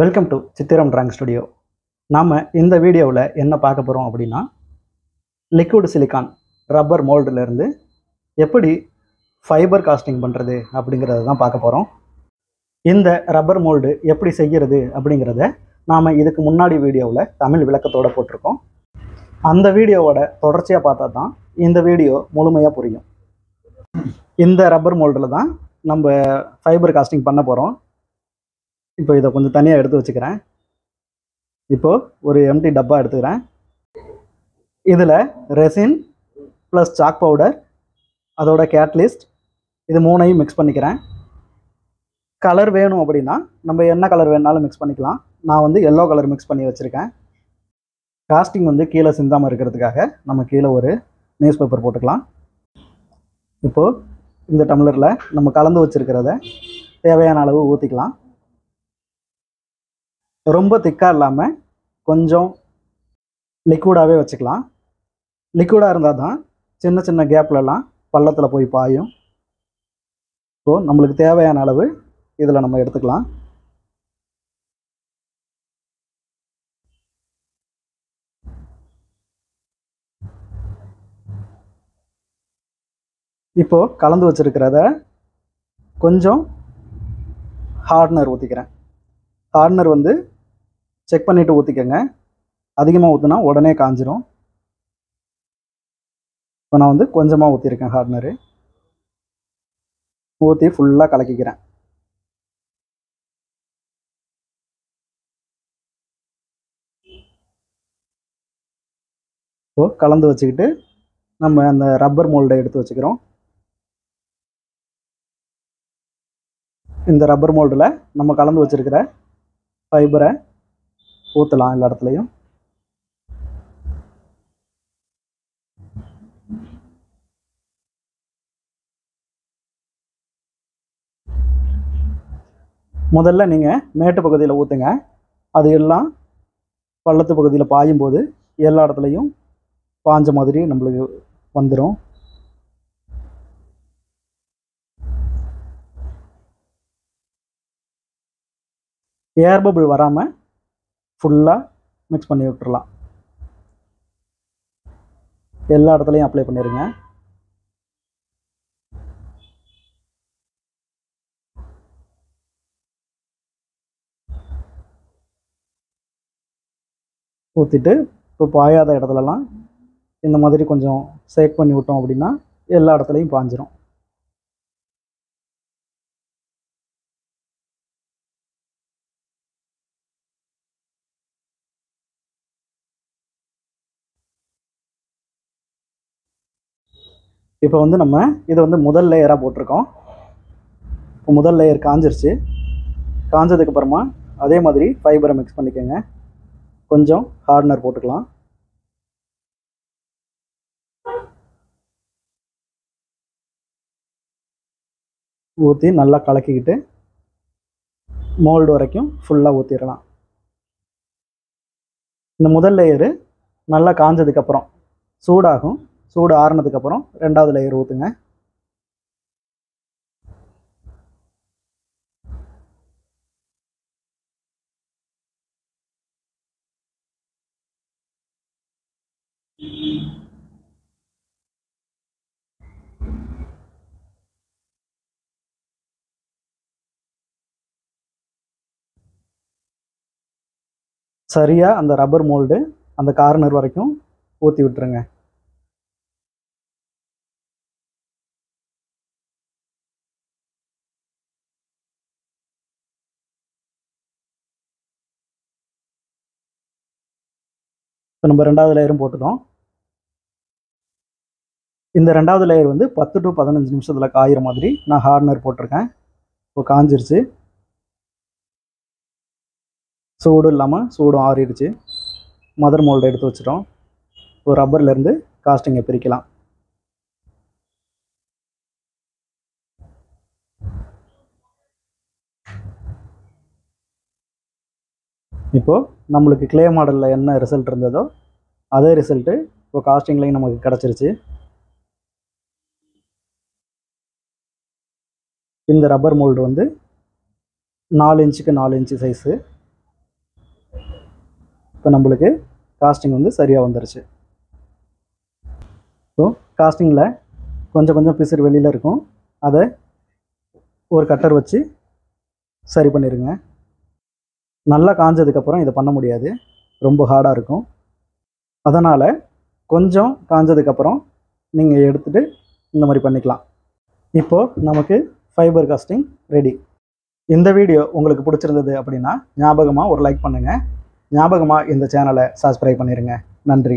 Welcome to சித்திரம் drawing studio. நாம் இந்த வீடியோவில் என்ன பார்க்க போகிறோம் அப்படின்னா, லிக்விட் சிலிக்கான் ரப்பர் மோல்டுலேருந்து எப்படி ஃபைபர் காஸ்டிங் பண்ணுறது அப்படிங்கிறத தான் பார்க்க போகிறோம். இந்த ரப்பர் மோல்டு எப்படி செய்கிறது அப்படிங்கிறத நாம் இதுக்கு முன்னாடி வீடியோவில் தமிழ் விளக்கத்தோடு போட்டிருக்கோம். அந்த வீடியோவோட தொடர்ச்சியாக பார்த்தா தான் இந்த வீடியோ முழுமையாக புரியும். இந்த ரப்பர் மோல்டில் தான் நம்ம ஃபைபர் காஸ்டிங் பண்ண போகிறோம். இப்போ இதை கொஞ்சம் தனியாக எடுத்து வச்சுக்கிறேன். இப்போது ஒரு எம்டி டப்பா எடுத்துக்கிறேன். இதில் ரெசின் ப்ளஸ் சாக் பவுடர், அதோட கேட்லிஸ்ட், இது மூணையும் மிக்ஸ் பண்ணிக்கிறேன். கலர் வேணும் அப்படின்னா நம்ம என்ன கலர் வேணாலும் மிக்ஸ் பண்ணிக்கலாம். நான் வந்து எல்லோ கலர் மிக்ஸ் பண்ணி வச்சுருக்கேன். காஸ்டிங் வந்து கீழே சிந்தாமல் இருக்கிறதுக்காக நம்ம கீழே ஒரு நியூஸ் பேப்பர் போட்டுக்கலாம். இப்போது இந்த டம்ளரில் நம்ம கலந்து வச்சுருக்கிறத தேவையான அளவு ஊற்றிக்கலாம். ரொம்ப திக்காக இல்லாமல் கொஞ்சம் லிக்விடாகவே வச்சுக்கலாம். லிக்விடாக இருந்தால் தான் சின்ன சின்ன கேப்லலாம் பள்ளத்தில் போய் பாயும். இப்போது நம்மளுக்கு தேவையான அளவு இதில் நம்ம எடுத்துக்கலாம். இப்போது கலந்து வச்சுருக்கிறத கொஞ்சம் ஹார்ட்னர் ஊற்றிக்கிறேன். ஹார்ட்னர் வந்து செக் பண்ணிவிட்டு ஊற்றிக்கங்க. அதிகமாக ஊற்றினா உடனே காஞ்சிரும். இப்போ நான் வந்து கொஞ்சமாக ஊற்றிருக்கேன். ஹார்ட்னரு ஊற்றி ஃபுல்லாக கலக்கிக்கிறேன். இப்போது கலந்து வச்சுக்கிட்டு நம்ம அந்த ரப்பர் மோல்டை எடுத்து வச்சுக்கிறோம். இந்த ரப்பர் மோல்டில் நம்ம கலந்து வச்சுருக்கிற ஃபைபரை ஊற்றலாம் எல்லா இடத்துலையும். முதல்ல நீங்கள் மேட்டு பகுதியில் ஊற்றுங்க. அது எல்லாம் பள்ளத்து பகுதியில் பாயும்போது எல்லா இடத்துலையும் பாஞ்ச மாதிரி நம்மளுக்கு வந்துடும். ஏர் பபிள் வராமல் ஃபுல்லாக மிக்ஸ் பண்ணி விட்டுறலாம். எல்லா இடத்துலையும் அப்ளை பண்ணிடுங்க. ஊற்றிட்டு இப்போ பாயாத இடத்துலலாம் இந்த மாதிரி கொஞ்சம் சேக் பண்ணி விட்டோம் அப்படின்னா எல்லா இடத்துலையும் பாஞ்சிரும். இப்போ வந்து நம்ம இதை வந்து முதல் லேயராக போட்டிருக்கோம். இப்போ முதல் லேயர் காஞ்சிருச்சு. காஞ்சதுக்கப்புறமா அதே மாதிரி ஃபைபரை மிக்ஸ் பண்ணிக்கோங்க. கொஞ்சம் ஹார்ட்னர் போட்டுக்கலாம். ஊற்றி நல்லா கலக்கிக்கிட்டு மோல்டு வரைக்கும் ஃபுல்லாக ஊற்றிடலாம். இந்த முதல் லேயரு நல்லா காஞ்சதுக்கப்புறம் சூடாகும். சூடு ஆறுனதுக்கப்புறம் ரெண்டாவது லேயர் ஊற்றுங்க. சரியாக அந்த ரப்பர் மோல்டு அந்த கார்னர் வரைக்கும் ஊற்றி விட்டுருங்க. இப்போ நம்ம ரெண்டாவது லேயரும் போட்டுட்டோம். இந்த ரெண்டாவது லேயர் வந்து 10 to 15 நிமிஷத்தில் காயிற மாதிரி நான் ஹார்ட்னர் போட்டிருக்கேன். இப்போ காஞ்சிருச்சு. சூடு இல்லாமல் சூடும் ஆறிடுச்சு. மதர் மோல்டு எடுத்து வச்சிட்டோம். ஒரு ரப்பர்லேருந்து காஸ்டிங்கை பிரிக்கலாம். இப்போது நம்மளுக்கு கிளே மாடலில் என்ன ரிசல்ட் இருந்ததோ அதே ரிசல்ட்டு இப்போ காஸ்டிங்லேயும் நமக்கு கிடச்சிருச்சு. இந்த ரப்பர் மோல்டு வந்து 4 இன்ச்சுக்கு 4 இன்ச்சு சைஸு. இப்போ நம்மளுக்கு காஸ்டிங் வந்து சரியாக வந்துருச்சு. ஸோ காஸ்டிங்கில் கொஞ்சம் கொஞ்சம் பிசுறு வெளியில் இருக்கும். அதை ஒரு கட்டர் வச்சு சரி பண்ணிடுங்க. நல்லா காஞ்சதுக்கப்புறம் இதை பண்ண முடியாது, ரொம்ப ஹார்டாக இருக்கும். அதனால் கொஞ்சம் காஞ்சதுக்கப்புறம் நீங்கள் எடுத்துகிட்டு இந்த மாதிரி பண்ணிக்கலாம். இப்போது நமக்கு ஃபைபர் காஸ்டிங் ரெடி. இந்த வீடியோ உங்களுக்கு பிடிச்சிருந்தது அப்படின்னா ஞாபகமாக ஒரு லைக் பண்ணுங்கள். ஞாபகமாக இந்த சேனலை சப்ஸ்கிரைப் பண்ணிடுங்க. நன்றி.